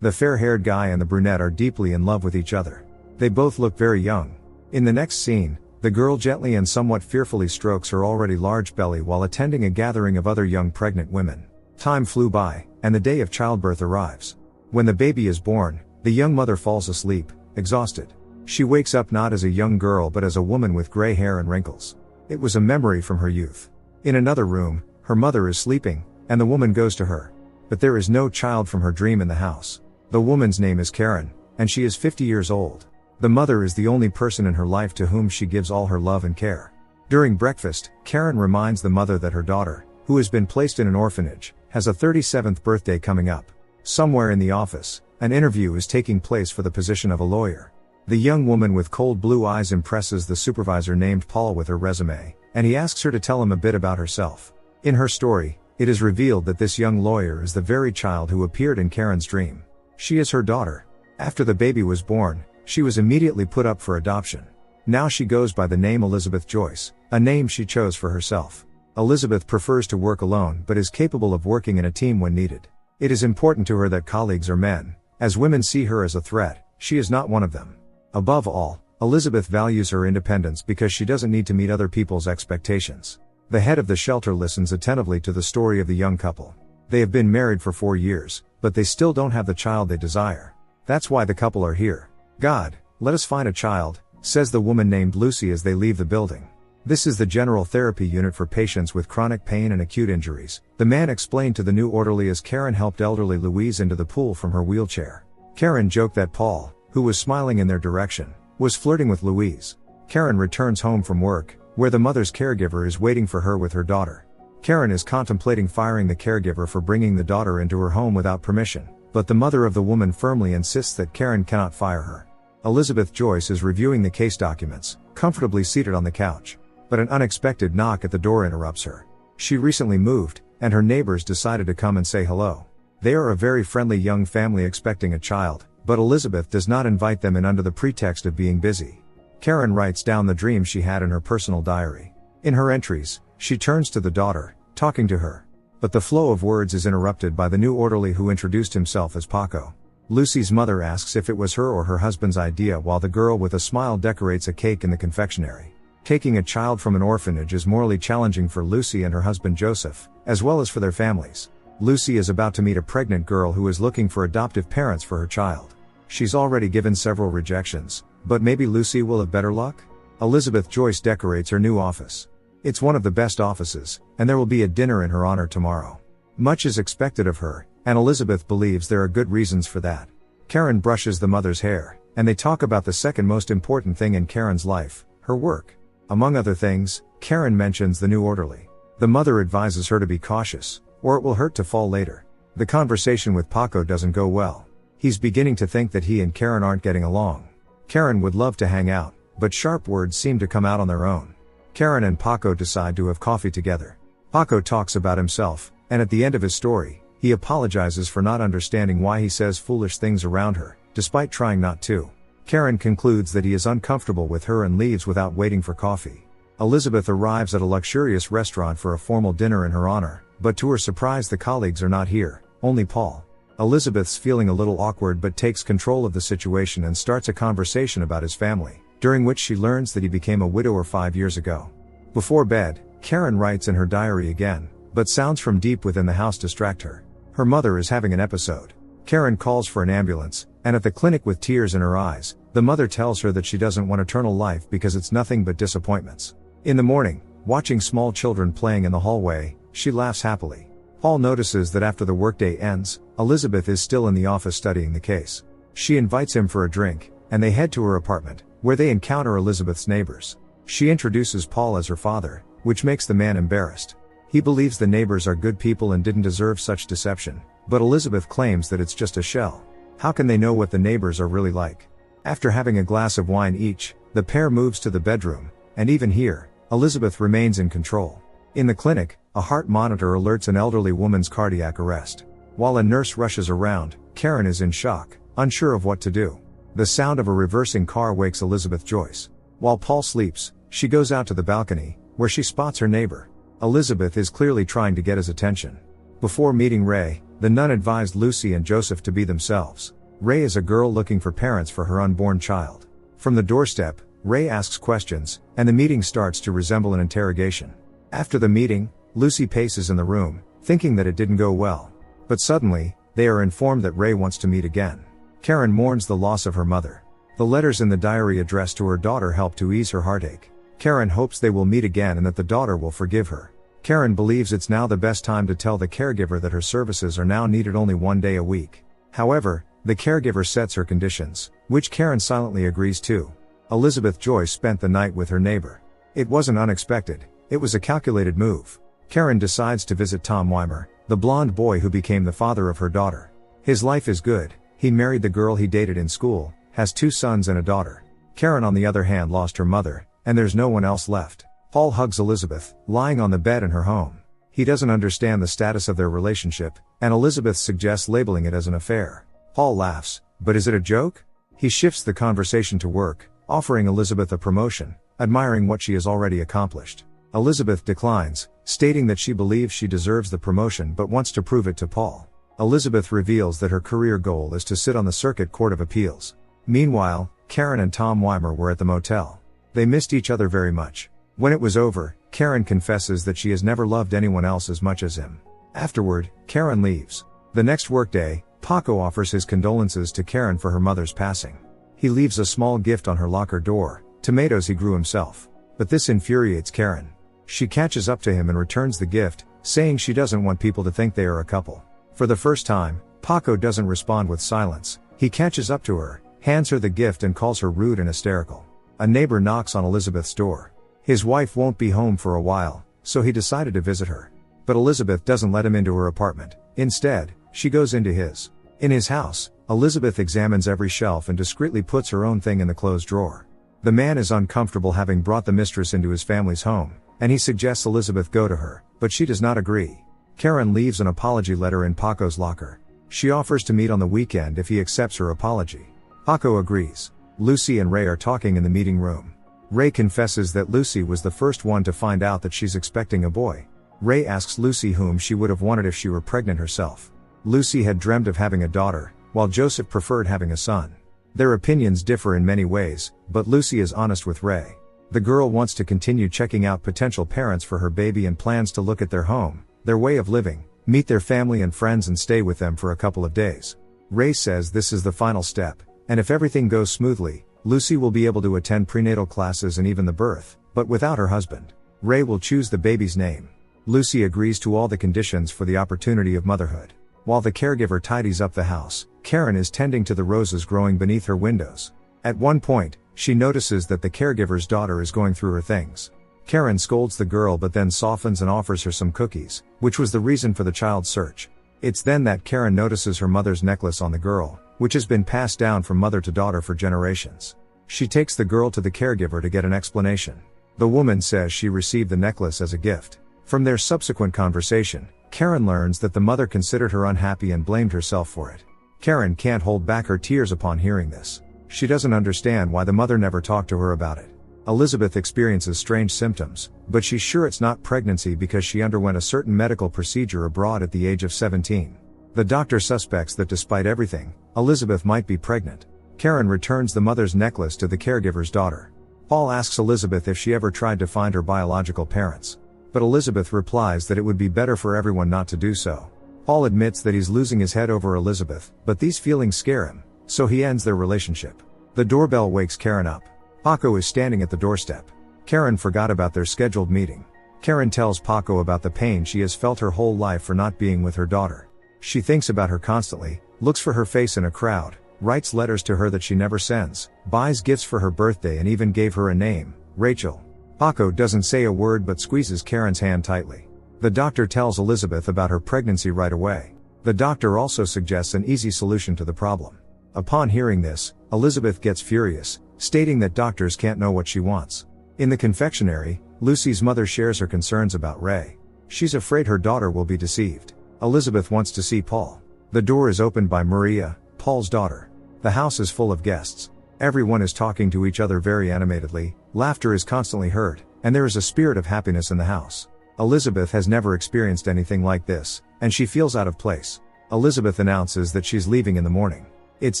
The fair-haired guy and the brunette are deeply in love with each other. They both look very young. In the next scene, the girl gently and somewhat fearfully strokes her already large belly while attending a gathering of other young pregnant women. Time flew by, and the day of childbirth arrives. When the baby is born, the young mother falls asleep, exhausted. She wakes up not as a young girl but as a woman with gray hair and wrinkles. It was a memory from her youth. In another room, her mother is sleeping, and the woman goes to her. But there is no child from her dream in the house. The woman's name is Karen, and she is 50 years old. The mother is the only person in her life to whom she gives all her love and care. During breakfast, Karen reminds the mother that her daughter, who has been placed in an orphanage, has a 37th birthday coming up. Somewhere in the office, an interview is taking place for the position of a lawyer. The young woman with cold blue eyes impresses the supervisor named Paul with her resume, and he asks her to tell him a bit about herself. In her story, it is revealed that this young lawyer is the very child who appeared in Karen's dream. She is her daughter. After the baby was born, she was immediately put up for adoption. Now she goes by the name Elizabeth Joyce, a name she chose for herself. Elizabeth prefers to work alone but is capable of working in a team when needed. It is important to her that colleagues are men. As women see her as a threat, she is not one of them. Above all, Elizabeth values her independence because she doesn't need to meet other people's expectations. The head of the shelter listens attentively to the story of the young couple. They have been married for 4 years, but they still don't have the child they desire. That's why the couple are here. "God, let us find a child," says the woman named Lucy as they leave the building. "This is the general therapy unit for patients with chronic pain and acute injuries," the man explained to the new orderly as Karen helped elderly Louise into the pool from her wheelchair. Karen joked that Paul, who was smiling in their direction, was flirting with Louise. Karen returns home from work, where the mother's caregiver is waiting for her with her daughter. Karen is contemplating firing the caregiver for bringing the daughter into her home without permission, but the mother of the woman firmly insists that Karen cannot fire her. Elizabeth Joyce is reviewing the case documents, comfortably seated on the couch. But an unexpected knock at the door interrupts her. She recently moved, and her neighbors decided to come and say hello. They are a very friendly young family expecting a child, but Elizabeth does not invite them in under the pretext of being busy. Karen writes down the dream she had in her personal diary. In her entries, she turns to the daughter, talking to her. But the flow of words is interrupted by the new orderly who introduced himself as Paco. Lucy's mother asks if it was her or her husband's idea while the girl with a smile decorates a cake in the confectionery. Taking a child from an orphanage is morally challenging for Lucy and her husband Joseph, as well as for their families. Lucy is about to meet a pregnant girl who is looking for adoptive parents for her child. She's already given several rejections, but maybe Lucy will have better luck? Elizabeth Joyce decorates her new office. It's one of the best offices, and there will be a dinner in her honor tomorrow. Much is expected of her, and Elizabeth believes there are good reasons for that. Karen brushes the mother's hair, and they talk about the second most important thing in Karen's life, her work. Among other things, Karen mentions the new orderly. The mother advises her to be cautious, or it will hurt to fall later. The conversation with Paco doesn't go well. He's beginning to think that he and Karen aren't getting along. Karen would love to hang out, but sharp words seem to come out on their own. Karen and Paco decide to have coffee together. Paco talks about himself, and at the end of his story, he apologizes for not understanding why he says foolish things around her, despite trying not to. Karen concludes that he is uncomfortable with her and leaves without waiting for coffee. Elizabeth arrives at a luxurious restaurant for a formal dinner in her honor, but to her surprise the colleagues are not here, only Paul. Elizabeth's feeling a little awkward but takes control of the situation and starts a conversation about his family, during which she learns that he became a widower 5 years ago. Before bed, Karen writes in her diary again, but sounds from deep within the house distract her. Her mother is having an episode. Karen calls for an ambulance, and at the clinic with tears in her eyes, the mother tells her that she doesn't want eternal life because it's nothing but disappointments. In the morning, watching small children playing in the hallway, she laughs happily. Paul notices that after the workday ends, Elizabeth is still in the office studying the case. She invites him for a drink, and they head to her apartment, where they encounter Elizabeth's neighbors. She introduces Paul as her father, which makes the man embarrassed. He believes the neighbors are good people and didn't deserve such deception, but Elizabeth claims that it's just a shell. How can they know what the neighbors are really like? After having a glass of wine each, the pair moves to the bedroom, and even here, Elizabeth remains in control. In the clinic, a heart monitor alerts an elderly woman's cardiac arrest. While a nurse rushes around, Karen is in shock, unsure of what to do. The sound of a reversing car wakes Elizabeth Joyce. While Paul sleeps, she goes out to the balcony, where she spots her neighbor. Elizabeth is clearly trying to get his attention. Before meeting Ray, The nun advised Lucy and Joseph to be themselves. Ray is a girl looking for parents for her unborn child. From the doorstep, Ray asks questions, and the meeting starts to resemble an interrogation. After the meeting, Lucy paces in the room, thinking that it didn't go well. But suddenly, they are informed that Ray wants to meet again. Karen mourns the loss of her mother. The letters in the diary addressed to her daughter help to ease her heartache. Karen hopes they will meet again and that the daughter will forgive her. Karen believes it's now the best time to tell the caregiver that her services are now needed only 1 day a week. However, the caregiver sets her conditions, which Karen silently agrees to. Elizabeth Joyce spent the night with her neighbor. It wasn't unexpected, it was a calculated move. Karen decides to visit Tom Weimer, the blonde boy who became the father of her daughter. His life is good, he married the girl he dated in school, has 2 sons and a daughter. Karen on the other hand lost her mother, and there's no one else left. Paul hugs Elizabeth, lying on the bed in her home. He doesn't understand the status of their relationship, and Elizabeth suggests labeling it as an affair. Paul laughs, but is it a joke? He shifts the conversation to work, offering Elizabeth a promotion, admiring what she has already accomplished. Elizabeth declines, stating that she believes she deserves the promotion but wants to prove it to Paul. Elizabeth reveals that her career goal is to sit on the Circuit Court of Appeals. Meanwhile, Karen and Tom Weimer were at the motel. They missed each other very much. When it was over, Karen confesses that she has never loved anyone else as much as him. Afterward, Karen leaves. The next workday, Paco offers his condolences to Karen for her mother's passing. He leaves a small gift on her locker door, tomatoes he grew himself. But this infuriates Karen. She catches up to him and returns the gift, saying she doesn't want people to think they are a couple. For the first time, Paco doesn't respond with silence. He catches up to her, hands her the gift and calls her rude and hysterical. A neighbor knocks on Elizabeth's door. His wife won't be home for a while, so he decided to visit her. But Elizabeth doesn't let him into her apartment. Instead, she goes into his. In his house, Elizabeth examines every shelf and discreetly puts her own thing in the closed drawer. The man is uncomfortable having brought the mistress into his family's home, and he suggests Elizabeth go to her, but she does not agree. Karen leaves an apology letter in Paco's locker. She offers to meet on the weekend if he accepts her apology. Paco agrees. Lucy and Ray are talking in the meeting room. Ray confesses that Lucy was the first one to find out that she's expecting a boy. Ray asks Lucy whom she would have wanted if she were pregnant herself. Lucy had dreamt of having a daughter, while Joseph preferred having a son. Their opinions differ in many ways, but Lucy is honest with Ray. The girl wants to continue checking out potential parents for her baby and plans to look at their home, their way of living, meet their family and friends and stay with them for a couple of days. Ray says this is the final step, and if everything goes smoothly, Lucy will be able to attend prenatal classes and even the birth, but without her husband. Ray will choose the baby's name. Lucy agrees to all the conditions for the opportunity of motherhood. While the caregiver tidies up the house, Karen is tending to the roses growing beneath her windows. At one point, she notices that the caregiver's daughter is going through her things. Karen scolds the girl but then softens and offers her some cookies, which was the reason for the child's search. It's then that Karen notices her mother's necklace on the girl, which has been passed down from mother to daughter for generations. She takes the girl to the caregiver to get an explanation. The woman says she received the necklace as a gift. From their subsequent conversation, Karen learns that the mother considered her unhappy and blamed herself for it. Karen can't hold back her tears upon hearing this. She doesn't understand why the mother never talked to her about it. Elizabeth experiences strange symptoms, but she's sure it's not pregnancy because she underwent a certain medical procedure abroad at the age of 17. The doctor suspects that despite everything, Elizabeth might be pregnant. Karen returns the mother's necklace to the caregiver's daughter. Paul asks Elizabeth if she ever tried to find her biological parents. But Elizabeth replies that it would be better for everyone not to do so. Paul admits that he's losing his head over Elizabeth, but these feelings scare him, so he ends their relationship. The doorbell wakes Karen up. Paco is standing at the doorstep. Karen forgot about their scheduled meeting. Karen tells Paco about the pain she has felt her whole life for not being with her daughter. She thinks about her constantly, looks for her face in a crowd, writes letters to her that she never sends, buys gifts for her birthday and even gave her a name, Rachel. Paco doesn't say a word but squeezes Karen's hand tightly. The doctor tells Elizabeth about her pregnancy right away. The doctor also suggests an easy solution to the problem. Upon hearing this, Elizabeth gets furious, stating that doctors can't know what she wants. In the confectionery, Lucy's mother shares her concerns about Ray. She's afraid her daughter will be deceived. Elizabeth wants to see Paul. The door is opened by Maria, Paul's daughter. The house is full of guests. Everyone is talking to each other very animatedly, laughter is constantly heard, and there is a spirit of happiness in the house. Elizabeth has never experienced anything like this, and she feels out of place. Elizabeth announces that she's leaving in the morning. It's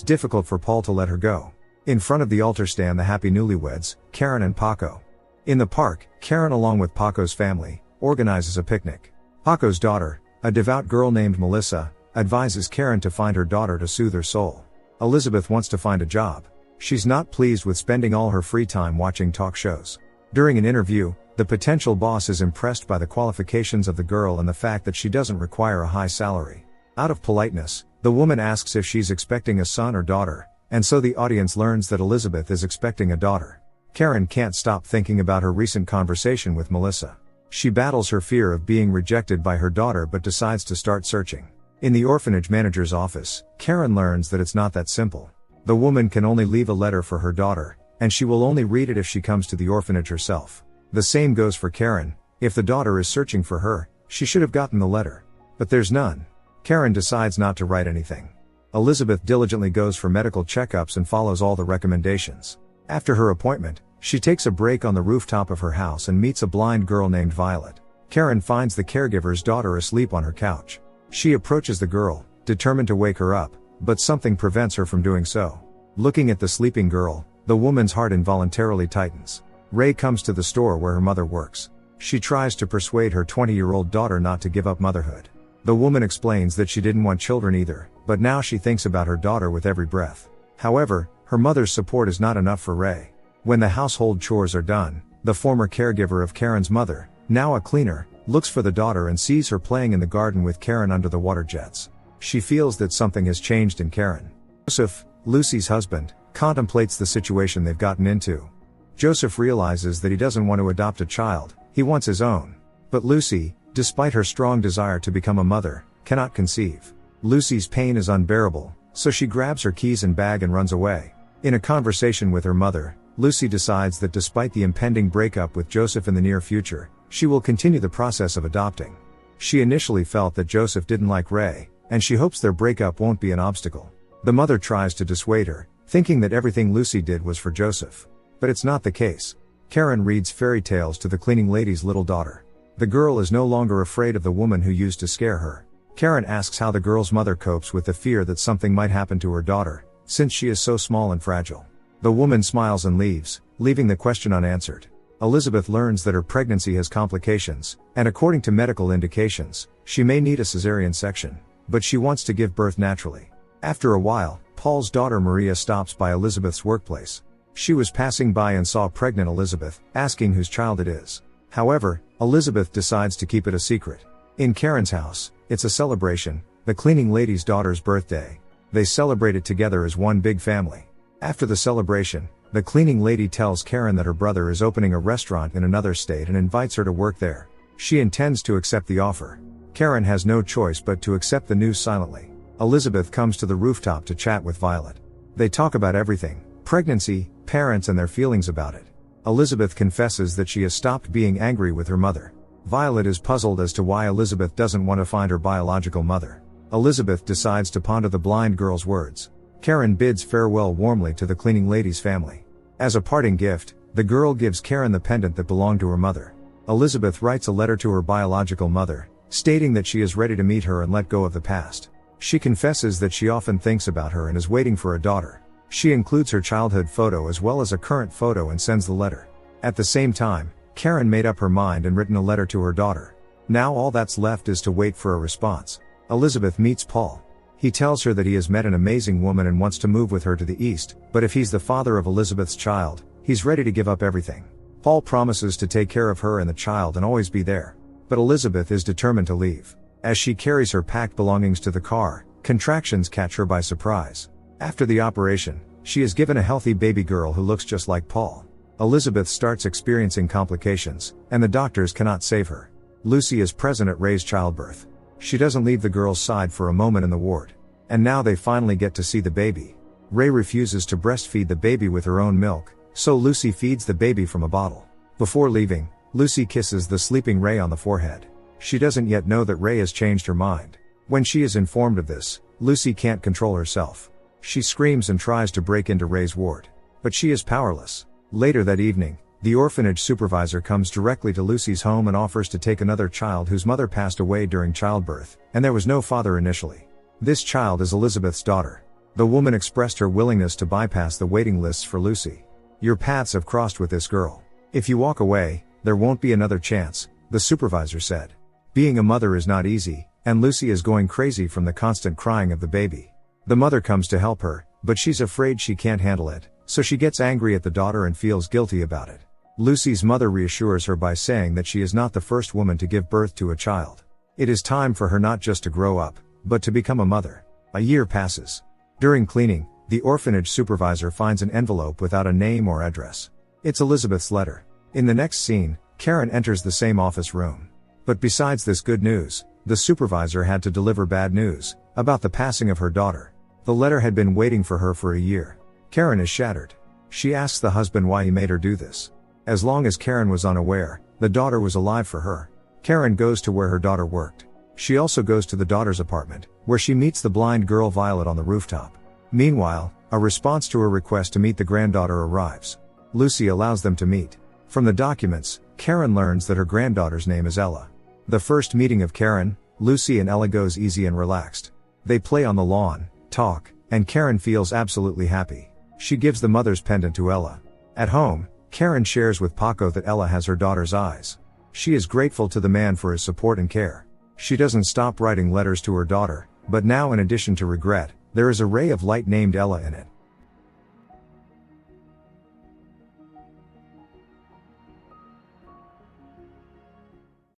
difficult for Paul to let her go. In front of the altar stand the happy newlyweds, Karen and Paco. In the park, Karen along with Paco's family, organizes a picnic. Paco's daughter, a devout girl named Melissa, advises Karen to find her daughter to soothe her soul. Elizabeth wants to find a job. She's not pleased with spending all her free time watching talk shows. During an interview, the potential boss is impressed by the qualifications of the girl and the fact that she doesn't require a high salary. Out of politeness, the woman asks if she's expecting a son or daughter, and so the audience learns that Elizabeth is expecting a daughter. Karen can't stop thinking about her recent conversation with Melissa. She battles her fear of being rejected by her daughter but decides to start searching. In the orphanage manager's office, Karen learns that it's not that simple. The woman can only leave a letter for her daughter, and she will only read it if she comes to the orphanage herself. The same goes for Karen. If the daughter is searching for her, she should have gotten the letter. But there's none. Karen decides not to write anything. Elizabeth diligently goes for medical checkups and follows all the recommendations. After her appointment, she takes a break on the rooftop of her house and meets a blind girl named Violet. Karen finds the caregiver's daughter asleep on her couch. She approaches the girl, determined to wake her up, but something prevents her from doing so. Looking at the sleeping girl, the woman's heart involuntarily tightens. Ray comes to the store where her mother works. She tries to persuade her 20-year-old daughter not to give up motherhood. The woman explains that she didn't want children either, but now she thinks about her daughter with every breath. However, her mother's support is not enough for Ray. When the household chores are done, the former caregiver of Karen's mother, now a cleaner, looks for the daughter and sees her playing in the garden with Karen under the water jets. She feels that something has changed in Karen. Joseph, Lucy's husband, contemplates the situation they've gotten into. Joseph realizes that he doesn't want to adopt a child, he wants his own. But Lucy, despite her strong desire to become a mother, cannot conceive. Lucy's pain is unbearable, so she grabs her keys and bag and runs away. In a conversation with her mother, Lucy decides that despite the impending breakup with Joseph in the near future, she will continue the process of adopting. She initially felt that Joseph didn't like Ray, and she hopes their breakup won't be an obstacle. The mother tries to dissuade her, thinking that everything Lucy did was for Joseph. But it's not the case. Karen reads fairy tales to the cleaning lady's little daughter. The girl is no longer afraid of the woman who used to scare her. Karen asks how the girl's mother copes with the fear that something might happen to her daughter, since she is so small and fragile. The woman smiles and leaves, leaving the question unanswered. Elizabeth learns that her pregnancy has complications, and according to medical indications, she may need a cesarean section, but she wants to give birth naturally. After a while, Paul's daughter Maria stops by Elizabeth's workplace. She was passing by and saw pregnant Elizabeth, asking whose child it is. However, Elizabeth decides to keep it a secret. In Karen's house, it's a celebration, the cleaning lady's daughter's birthday. They celebrate it together as one big family. After the celebration, the cleaning lady tells Karen that her brother is opening a restaurant in another state and invites her to work there. She intends to accept the offer. Karen has no choice but to accept the news silently. Elizabeth comes to the rooftop to chat with Violet. They talk about everything, pregnancy, parents and their feelings about it. Elizabeth confesses that she has stopped being angry with her mother. Violet is puzzled as to why Elizabeth doesn't want to find her biological mother. Elizabeth decides to ponder the blind girl's words. Karen bids farewell warmly to the cleaning lady's family. As a parting gift, the girl gives Karen the pendant that belonged to her mother. Elizabeth writes a letter to her biological mother, stating that she is ready to meet her and let go of the past. She confesses that she often thinks about her and is waiting for a daughter. She includes her childhood photo as well as a current photo and sends the letter. At the same time, Karen made up her mind and written a letter to her daughter. Now all that's left is to wait for a response. Elizabeth meets Paul. He tells her that he has met an amazing woman and wants to move with her to the east, but if he's the father of Elizabeth's child, he's ready to give up everything. Paul promises to take care of her and the child and always be there. But Elizabeth is determined to leave. As she carries her packed belongings to the car, contractions catch her by surprise. After the operation, she is given a healthy baby girl who looks just like Paul. Elizabeth starts experiencing complications, and the doctors cannot save her. Lucy is present at Ray's childbirth. She doesn't leave the girl's side for a moment in the ward. And now they finally get to see the baby. Ray refuses to breastfeed the baby with her own milk, so Lucy feeds the baby from a bottle. Before leaving, Lucy kisses the sleeping Ray on the forehead. She doesn't yet know that Ray has changed her mind. When she is informed of this, Lucy can't control herself. She screams and tries to break into Ray's ward. But she is powerless. Later that evening, the orphanage supervisor comes directly to Lucy's home and offers to take another child whose mother passed away during childbirth, and there was no father initially. This child is Elizabeth's daughter. The woman expressed her willingness to bypass the waiting lists for Lucy. Your paths have crossed with this girl. If you walk away, there won't be another chance, the supervisor said. Being a mother is not easy, and Lucy is going crazy from the constant crying of the baby. The mother comes to help her, but she's afraid she can't handle it, so she gets angry at the daughter and feels guilty about it. Lucy's mother reassures her by saying that she is not the first woman to give birth to a child. It is time for her not just to grow up, but to become a mother. A year passes. During cleaning, the orphanage supervisor finds an envelope without a name or address. It's Elizabeth's letter. In the next scene, Karen enters the same office room. But besides this good news, the supervisor had to deliver bad news about the passing of her daughter. The letter had been waiting for her for a year. Karen is shattered. She asks the husband why he made her do this. As long as Karen was unaware, the daughter was alive for her. Karen goes to where her daughter worked. She also goes to the daughter's apartment, where she meets the blind girl Violet on the rooftop. Meanwhile, a response to her request to meet the granddaughter arrives. Lucy allows them to meet. From the documents, Karen learns that her granddaughter's name is Ella. The first meeting of Karen, Lucy and Ella goes easy and relaxed. They play on the lawn, talk, and Karen feels absolutely happy. She gives the mother's pendant to Ella. At home, Karen shares with Paco that Ella has her daughter's eyes. She is grateful to the man for his support and care. She doesn't stop writing letters to her daughter, but now in addition to regret, there is a ray of light named Ella in it.